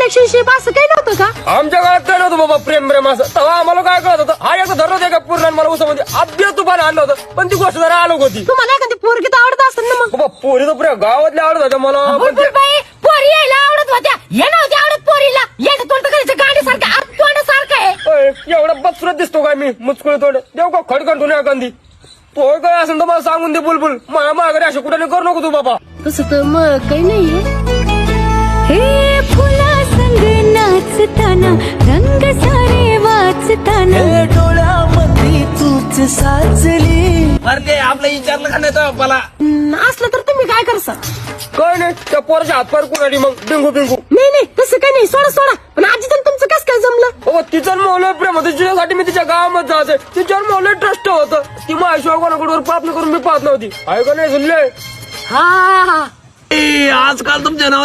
Relationship असं काही नव्हतं का? आमच्या काळात काय नव्हतं बाबा प्रेम प्रेम असं. तेव्हा आम्हाला काय कळत होतं, हा एकदा धरलं होतं का पूर्ण मला उसामध्ये अभ्य तुफान आणलं होतं, पण ती गोष्ट जरा आलोक होती. तुम्हाला एखादी पोरगी तर आवडत असेल ना मग? बाबा पोरी तर पुऱ्या गावातले आवडत होत्या मला, पण ते- बुलबुलबाई, पोरी यायला आवडत होत्या, हे नव्हते आवडत पोरीला. येणं तोंड करायचं गाडीसारखं तोंडासारखं आहे. ओय, एवढा बदसुरत दिसतो काय मी, मुचकुळ तोंड देऊ का खडखंड तुला एखादी. पोय काय असेल तर मला सांगून दे बुलबुल, माझ्या माघारी अशा कुठे करू नको तू बाबा. तसं तर मग काही नाहीये. हे फुला संग नाचताना रंग सारे वाचताना डोळ्यामध्ये तूच साचली. अरे ते आपलं विचारलं का नाही मला असलं तर तुम्ही काय करसाल? काय नाही, त्या पोराच्या हातपार कुणाडी मग बिंगू बिंगू. नाही नाही तसं काही नाही, सोडा सोडा. पण आजी तर तुमचं कसं काय जमलं? बाबा तिचं मौलय प्रेम होतं, तिच्यासाठी मी तिच्या गावामध्ये जायचंय. तिच्यावर मौलय ट्रस्ट होतं. ती माझ्याशिवाय कोणाकडे प्राप्त करून मी पाहत नव्हती. आहे का नाही सुनले? हा हा आजकाल तुमच्या नवरा